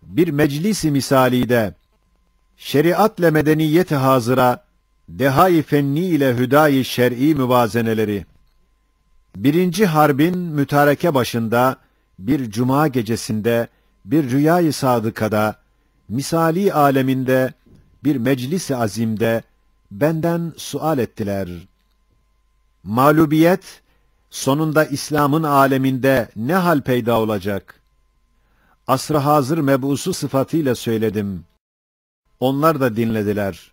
Bir meclisi misalide, şeriatla medeniyet-i hazıra, dehâ-i fenni ile hüdâ-i şer'i müvazeneleri. Birinci harbin mütareke başında, bir cuma gecesinde, bir rüyâ-i sadıkada, misali aleminde, bir meclis-i azimde, benden sual ettiler. Mağlubiyet, sonunda İslam'ın aleminde ne hal peyda olacak? Asr-ı hazır mebusu sıfatıyla söyledim. Onlar da dinlediler.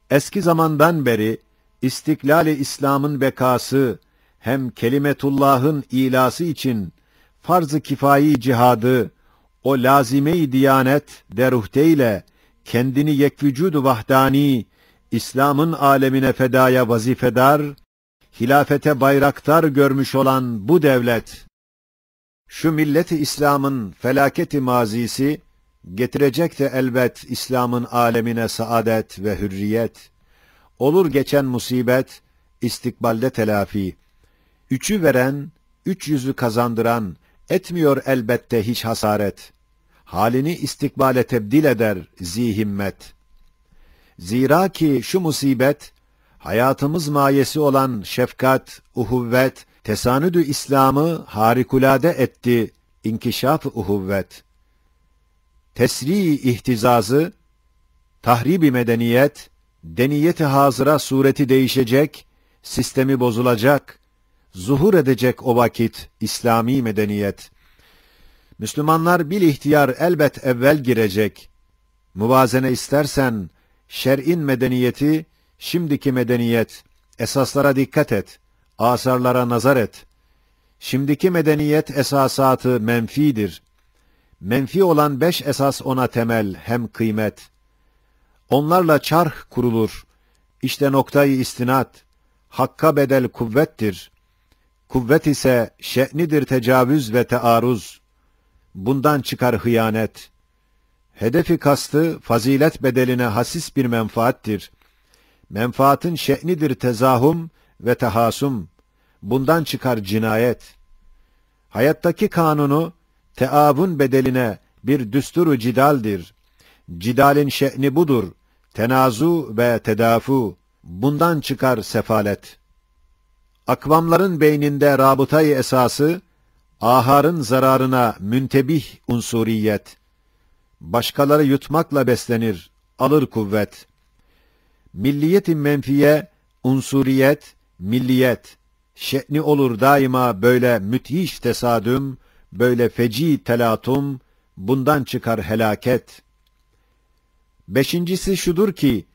Eski zamandan beri, İstiklal-i İslam'ın bekası, hem kelimetullah'ın ilası için, farz-ı kifayi cihadı, o lazime-i diyanet deruhteyle, kendini yekvücud-u vahdani, İslam'ın alemine fedaya vazifedar, hilafete bayraktar görmüş olan bu devlet, şu millet-i İslam'ın felaketi mazisi, getirecek de elbet İslam'ın alemine saadet ve hürriyet. Olur geçen musibet, istikbalde telafi. Üçü veren, 300'ü kazandıran, etmiyor elbette hiç hasaret. Halini istikbale tebdil eder zihimmet. Zira ki şu musibet, hayatımız mayesi olan şefkat, uhuvvet, tesanüdü İslam'ı harikulade etti, inkişaf-ı uhuvvet. Tesri-i ihtizazı, tahrib-i medeniyet, deniyet-i hazıra sureti değişecek, sistemi bozulacak, zuhur edecek o vakit İslami medeniyet. Müslümanlar bil ihtiyar elbet evvel girecek. Muvazene istersen, şer'in medeniyeti, şimdiki medeniyet, esaslara dikkat et, asarlara nazar et. Şimdiki medeniyet esasatı menfidir. Menfi olan 5 esas ona temel, hem kıymet. Onlarla çarh kurulur. İşte noktayı istinat, hakka bedel kuvvettir. Kuvvet ise şe'nidir tecavüz ve tearuz. Bundan çıkar hıyanet. Hedefi kastı fazilet bedeline hasis bir menfaattir. Menfaatın şe'nidir tezahum ve tehasum. Bundan çıkar cinayet. Hayattaki kanunu teavun bedeline bir düsturu cidaldir. Cidalin şe'ni budur. Tenazu ve tedafu. Bundan çıkar sefalet. Akvamların beyninde rabıtayı esası, aharın zararına müntebih unsuriyet. Başkaları yutmakla beslenir, alır kuvvet. Milliyet-i menfiye, unsuriyet, milliyet. Şe'ni olur daima böyle müthiş tesadüm, böyle feci telatum, bundan çıkar helaket. Beşincisi şudur ki,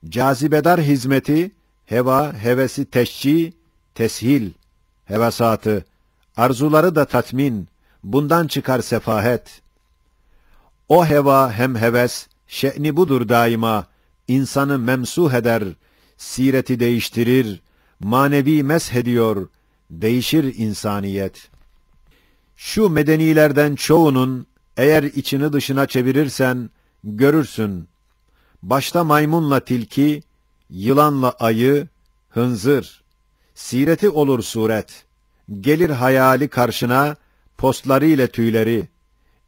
cazibedar hizmeti, heva, hevesi teşci, teshil, hevesatı, arzuları da tatmin, bundan çıkar sefahet. O heva hem heves, şe'ni budur daima, insanı memsuh eder, sireti değiştirir, manevi meshediyor, değişir insaniyet. Şu medenilerden çoğunun, eğer içini dışına çevirirsen, görürsün. Başta maymunla tilki, yılanla ayı, hınzır. Sireti olur suret. Gelir hayali karşına, postları ile tüyleri.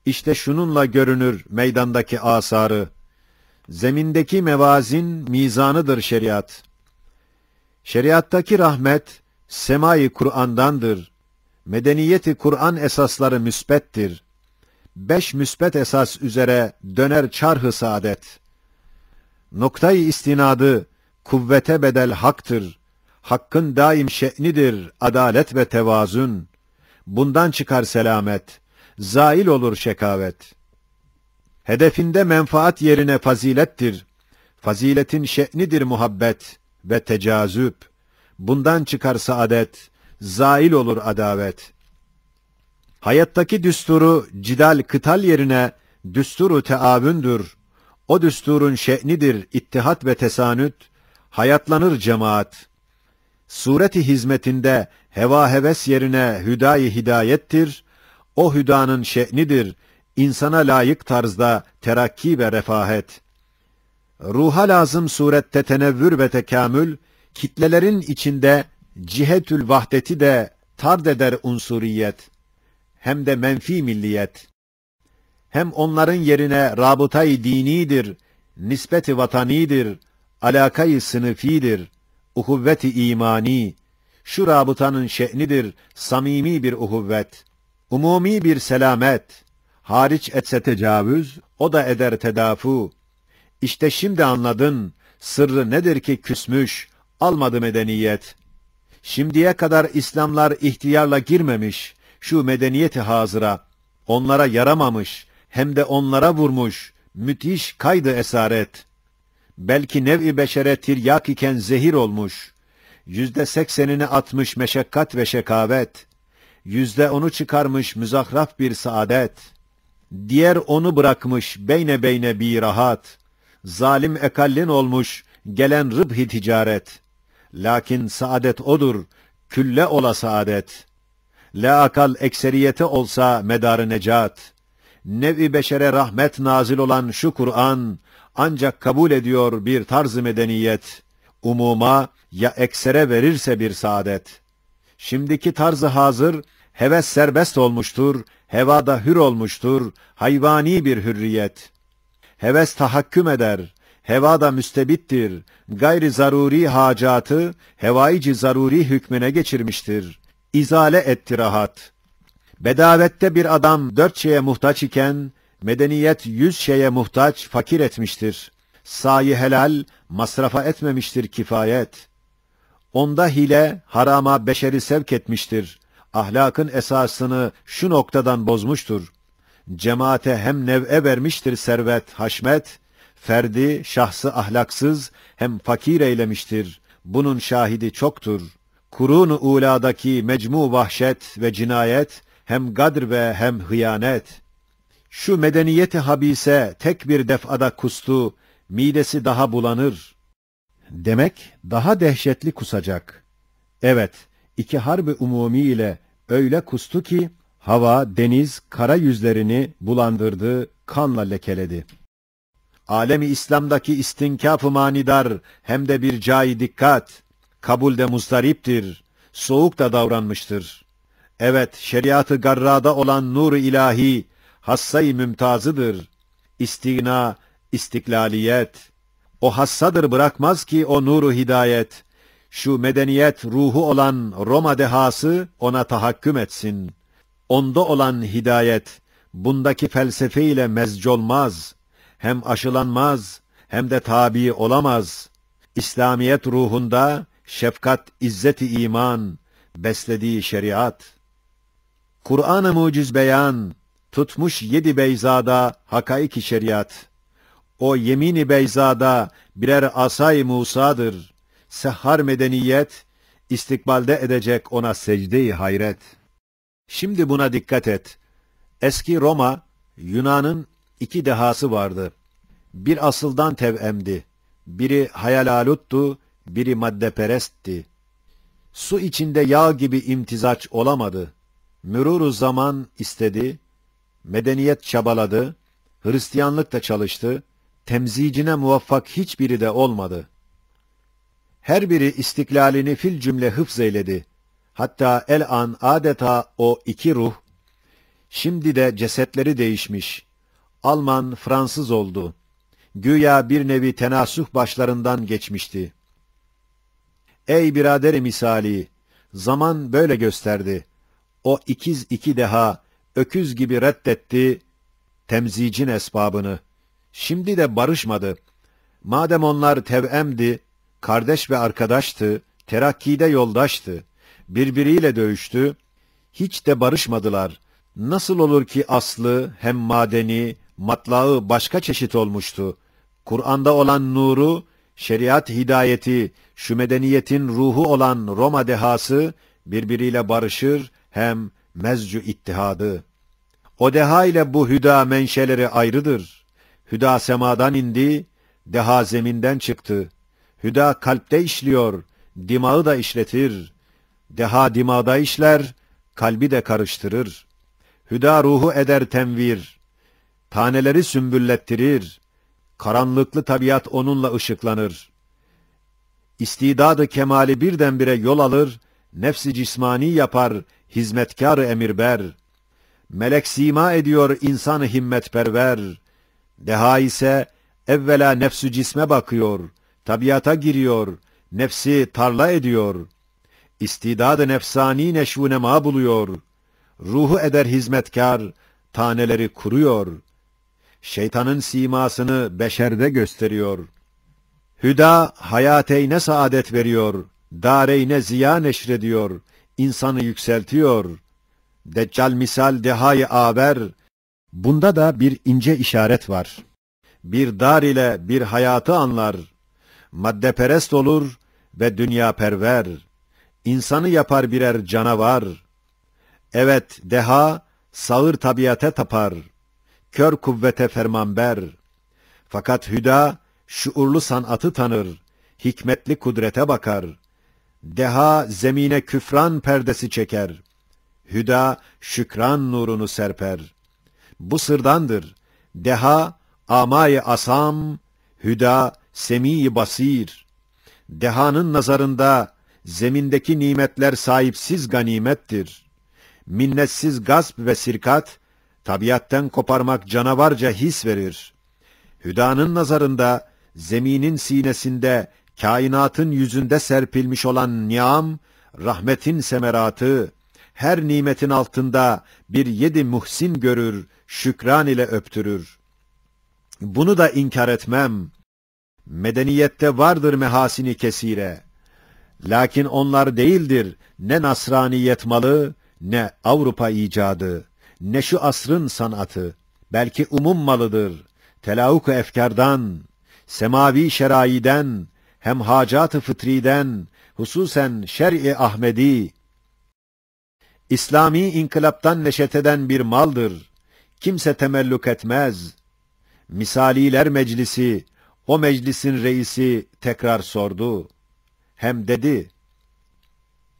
İşte şununla görünür meydandaki asarı. Zemindeki mevazin mizanıdır şeriat. Şeriattaki rahmet, semai Kur'an'dandır. Medeniyeti Kur'an esasları müsbettir. 5 müsbet esas üzere döner çarh-ı saadet. Noktayı istinadı, kuvvete bedel haktır. Hakkın daim şe'nidir, adalet ve tevazun. Bundan çıkar selamet, zail olur şekavet. Hedefinde menfaat yerine fazilettir. Faziletin şe'nidir muhabbet ve tecazüp. Bundan çıkar saadet, zail olur adavet. Hayattaki düsturu cidal kıtal yerine düsturu teavündür. O düsturun şe'nidir ittihat ve tesanüt, hayatlanır cemaat. Sureti hizmetinde heva heves yerine hüdâ-i hidayettir. O hüdanın şe'nidir, insana layık tarzda terakki ve refahet. Ruha lazım surette tenevvür ve tekamül, kitlelerin içinde cihetül vahdeti de tard eder unsuriyet, hem de menfi milliyet. Hem onların yerine rabıtayı dinidir, nispeti vatanidir, alakayı sınıfidir, uhuvvet-i imani. Şu rabıtanın şe'nidir, samimi bir uhuvvet, umumi bir selamet. Hariç etse tecavüz, o da eder tedafu. İşte şimdi anladın, sırrı nedir ki küsmüş, almadı medeniyet. Şimdiye kadar İslamlar ihtiyarla girmemiş, şu medeniyeti hazıra. Onlara yaramamış, hem de onlara vurmuş, müthiş kaydı esaret. Belki nev-i beşere tiryak iken zehir olmuş. %80'ini atmış meşakkat ve şekavet. %10'u çıkarmış müzahraf bir saadet. Diğer onu bırakmış beyne beyne bir rahat. Zalim ekallin olmuş gelen rıbh-i ticaret. Lakin saadet odur, külle ola saadet. La akal ekseriyete olsa medarı necat. Nev-i beşere rahmet nazil olan şu Kur'an, ancak kabul ediyor bir tarz-ı medeniyet. Umuma ya eksere verirse bir saadet. Şimdiki tarzı hazır, heves serbest olmuştur, hevada hür olmuştur, hayvani bir hürriyet. Heves tahakküm eder, hevada müstebittir, gayri zaruri hacatı, hevaici zaruri hükmüne geçirmiştir. İzale etti rahat. Bedavette bir adam 4 şeye muhtaç iken, medeniyet 100 şeye muhtaç, fakir etmiştir. Sayi helal, masrafa etmemiştir kifayet. Onda hile, harama beşeri sevk etmiştir. Ahlakın esasını şu noktadan bozmuştur. Cemaate hem nev'e vermiştir servet, haşmet, ferdi, şahsı ahlaksız, hem fakir eylemiştir. Bunun şahidi çoktur. Kurun-u uladaki mecmu vahşet ve cinayet, hem gadr ve hem hıyanet. Şu medeniyeti habise tek bir defada kustu, midesi daha bulanır. Demek daha dehşetli kusacak. Evet, 2 harbi umumi ile öyle kustu ki, hava, deniz, kara yüzlerini bulandırdı, kanla lekeledi. Alemi İslam'daki istinkaf-ı manidar, hem de bir cai dikkat, kabulde muzdariptir, soğuk da davranmıştır. Evet, şeriatı garrada olan nur-u ilahi, hassayı mümtazıdır. İstigna, istiklaliyet. O hassadır bırakmaz ki o nuru hidayet. Şu medeniyet ruhu olan Roma dehası ona tahakküm etsin. Onda olan hidayet, bundaki felsefe ile mezcolmaz. Hem aşılanmaz, hem de tabi olamaz. İslamiyet ruhunda şefkat, izzet-i iman, beslediği şeriat. Kur'an-ı muciz beyan, tutmuş 7 beyzada hakaik-i şeriat. O yemin-i beyzada birer asay-ı Musa'dır. Sehhar medeniyet, istikbalde edecek ona secde-i hayret. Şimdi buna dikkat et. Eski Roma, Yunan'ın 2 dehası vardı. Bir asıldan tevemdi. Biri hayalaluttu, biri maddeperestti. Su içinde yağ gibi imtizaç olamadı. Mürûr-u zaman istedi, medeniyet çabaladı, Hristiyanlık da çalıştı, temzicine muvaffak hiçbiri de olmadı. Her biri istiklalini fil cümle hıfz eyledi. Hatta el-an adeta o 2 ruh, şimdi de cesetleri değişmiş. Alman, Fransız oldu. Güya bir nevi tenasuh başlarından geçmişti. Ey biraderi misali, zaman böyle gösterdi. O ikiz 2 deha, öküz gibi reddetti temzicin esbabını. Şimdi de barışmadı. Madem onlar tevemdi, kardeş ve arkadaştı, terakkide yoldaştı, birbiriyle dövüştü, hiç de barışmadılar. Nasıl olur ki aslı hem madeni, matlağı başka çeşit olmuştu? Kur'an'da olan nuru, şeriat hidayeti, şu medeniyetin ruhu olan Roma dehası, birbiriyle barışır, hem mezcu ittihadı. O deha ile bu hüda menşeleri ayrıdır. Hüda semadan indi, deha zeminden çıktı. Hüda kalpte işliyor, dimağı da işletir. Deha dimağda işler, kalbi de karıştırır. Hüda ruhu eder tenvir, taneleri sümbüllettirir. Karanlıklı tabiat onunla ışıklanır. İstidadı kemali birdenbire yol alır, nefsi cismani yapar, hizmetkâr-ı emirber. melek sima ediyor insanı himmetperver. Deha ise evvela nefsü cisme bakıyor, tabiata giriyor, nefsi tarla ediyor. İstidad-ı nefsani neşvu nema buluyor. Ruhu eder hizmetkar, taneleri kuruyor. Şeytanın simasını beşerde gösteriyor. Hüda hayateyne saadet veriyor, dareyne ziya neşrediyor, insanı yükseltiyor. Deccal misal dehayı aver, bunda da bir ince işaret var. Bir dar ile bir hayatı anlar, maddeperest olur ve dünya perver, insanı yapar birer canavar. Evet, deha, sağır tabiate tapar, kör kuvvete fermanber. Fakat hüda, şuurlu sanatı tanır, hikmetli kudrete bakar. Deha, zemine küfran perdesi çeker. Hüda, şükran nurunu serper. Bu sırdandır. Deha, amay-ı asam, hüda, semi-i basir. Dehanın nazarında, zemindeki nimetler sahipsiz ganimettir. Minnetsiz gasp ve sirkat, tabiatten koparmak canavarca his verir. Hüdanın nazarında, zeminin sinesinde, kainatın yüzünde serpilmiş olan niam, rahmetin semeratı, her nimetin altında bir yedi muhsin görür, şükran ile öptürür. Bunu da inkar etmem. Medeniyette vardır mehasini kesire. Lakin onlar değildir ne Nasraniyet malı, ne Avrupa icadı, ne şu asrın sanatı. Belki umum malıdır, telavuk-u efkardan, semavi şeraiden, hem hacat-ı fıtriden, hususen şer-i Ahmedi. İslami inkılaptan neşet eden bir maldır. Kimse temelluk etmez. Misaliler meclisi, o meclisin reisi tekrar sordu. Hem dedi,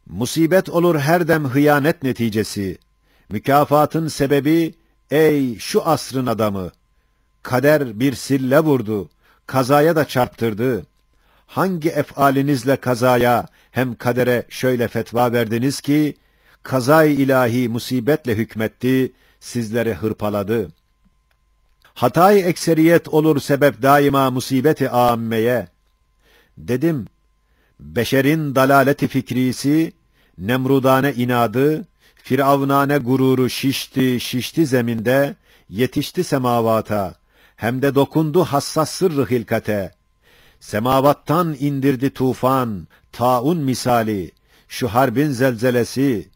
musibet olur her dem hıyanet neticesi. Mükafatın sebebi, ey şu asrın adamı. Kader bir sille vurdu, kazaya da çarptırdı. Hangi efalinizle kazaya hem kadere şöyle fetva verdiniz ki, kazay ilahi musibetle hükmetti, sizleri hırpaladı. Hatay ekseriyet olur sebep daima musibeti âmmeye. Dedim, beşerin dalaleti fikrisi, nemrudane inadı, firavnane gururu şişti zeminde, yetişti semavata, hem de dokundu hassas sırrı hilkate. Semavattan indirdi tufan, taun misali, şu harbin zelzelesi,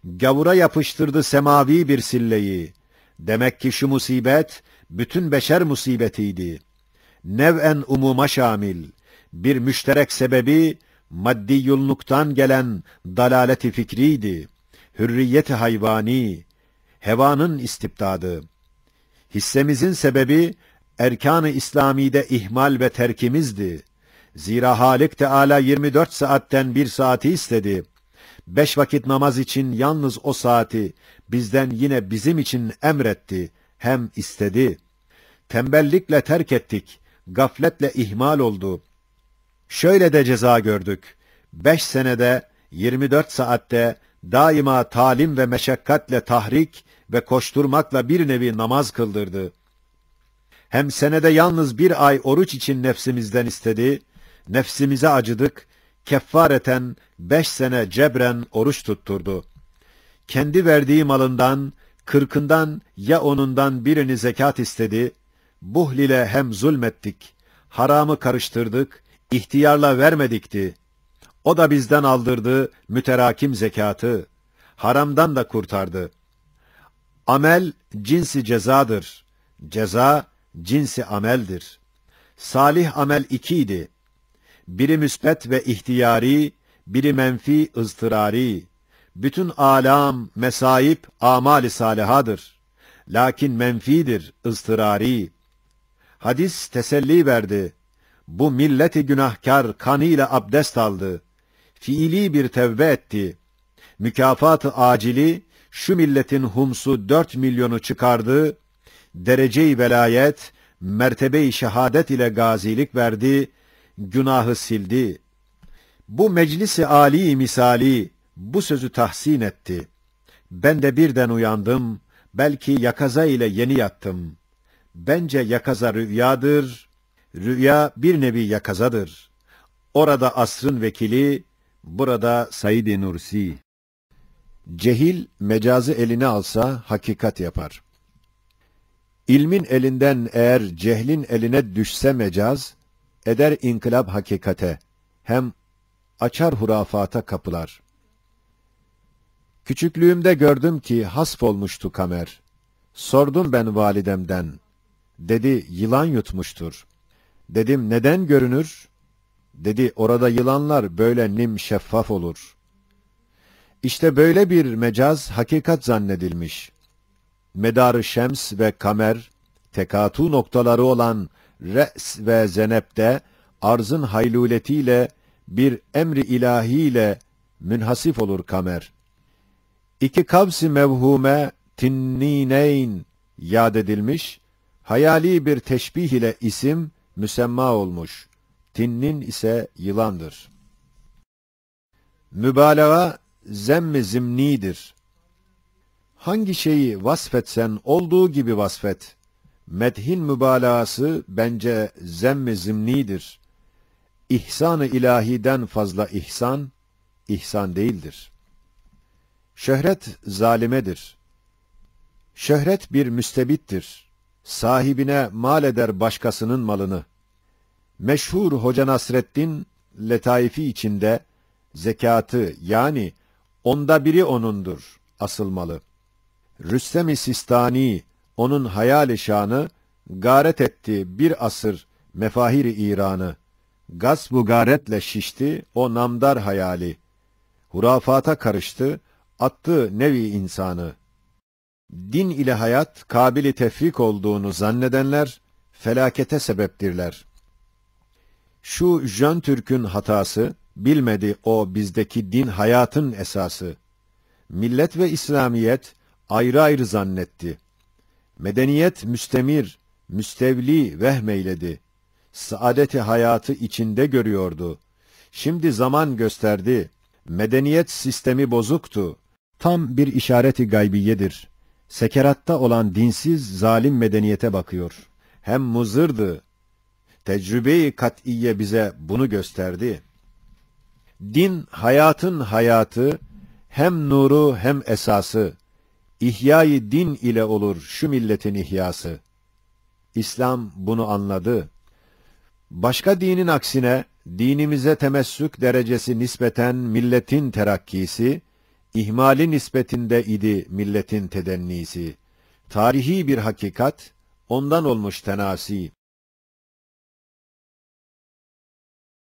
gavura yapıştırdı semavi bir silleyi. Demek ki şu musibet, bütün beşer musibetiydi. Nev'en umuma şamil, bir müşterek sebebi, maddi yulnuktan gelen dalaleti fikriydi. Hürriyeti hayvani, hevanın istibdadı. Hissemizin sebebi, erkan-ı İslami'de ihmal ve terkimizdi. Zira Halik Teâlâ 24 saatten 1 saati istedi. 5 vakit namaz için yalnız o saati bizden yine bizim için emretti, hem istedi. Tembellikle terk ettik, gafletle ihmal oldu. Şöyle de ceza gördük. 5 senede, 24 saatte daima talim ve meşakkatle tahrik ve koşturmakla bir nevi namaz kıldırdı. Hem senede yalnız 1 ay oruç için nefsimizden istedi, nefsimize acıdık, keffareten 5 sene cebren oruç tutturdu. Kendi verdiği malından, 40'ından ya onundan birini zekat istedi, buhl ile hem zulmettik, haramı karıştırdık, ihtiyarla vermedikti. O da bizden aldırdı müterakim zekatı, haramdan da kurtardı. Amel cinsi cezadır, ceza cinsi ameldir. Salih amel 2 idi. Biri müsbet ve ihtiyari, biri menfi ızdırari. Bütün alam, mesaip, amali salihadır. Lakin menfidir, ızdırari. Hadis teselli verdi. Bu milleti günahkar kanıyla abdest aldı. Fiili bir tevbe etti. Mükafat-ı acili, şu milletin humsu 4 milyonu çıkardı. Derece-i velayet, mertebe-i şehadet ile gazilik verdi, günahı sildi. Bu meclis-i âli misali bu sözü tahsin etti. Ben de birden uyandım, Belki yakaza ile yeni yattım. Bence yakaza rüyadır. Rüya bir nevi yakazadır. Orada asrın vekili, burada Said-i Nursi. Cehil mecazı eline alsa hakikat yapar. İlmin elinden eğer cehlin eline düşse mecaz, eder inkılap hakikate, hem açar hurafata kapılar. Küçüklüğümde gördüm ki hasp olmuştu kamer. Sordum ben validemden. Dedi yılan yutmuştur. Dedim neden görünür? Dedi orada yılanlar böyle nim şeffaf olur. İşte böyle bir mecaz hakikat zannedilmiş. Medar-ı şems ve kamer, tekatu noktaları olan re's ve zenepte, arzın hayluletiyle, bir emri ilahiyle münhasif olur kamer. İki kavs-i mevhume, tinnineyn yad edilmiş, hayali bir teşbih ile isim, müsemma olmuş. Tinnin ise yılandır. Mübalağa, zemm-i zimnidir. Hangi şeyi vasfetsen olduğu gibi vasfet. Medhin mübalağası bence zemm-i zimnidir. İhsan-ı ilahiden fazla ihsan, ihsan değildir. Şöhret zalimedir. Şöhret bir müstebittir. Sahibine mal eder başkasının malını. Meşhur Hoca Nasreddin, letaifi içinde, zekatı yani onda biri onundur, asıl malı. Rüstem-i Sistani, onun hayal-i şanı, gâret etti bir asır mefahir-i İran'ı. Gasb-ı gâretle şişti o namdar hayali. Hurafata karıştı, attı nevi insanı. Din ile hayat, kabili tefrik olduğunu zannedenler, felakete sebeptirler. Şu Jön Türk'ün hatası, bilmedi o bizdeki din hayatın esası. Millet ve İslamiyet ayrı ayrı zannetti. Medeniyet müstemir, müstevli vehmeyledi. Saadeti hayatı içinde görüyordu. Şimdi zaman gösterdi. Medeniyet sistemi bozuktu. Tam bir işareti gaybiyedir. Sekeratta olan dinsiz, zalim medeniyete bakıyor. Hem muzırdı. Tecrübe-i kat'iye bize bunu gösterdi. Din, hayatın hayatı, hem nuru hem esası. İhya-i din ile olur şu milletin ihyası. İslam bunu anladı. Başka dinin aksine, dinimize temessük derecesi nispeten milletin terakkisi, ihmali nispetinde idi milletin tedennisi. Tarihi bir hakikat, ondan olmuş tenasi.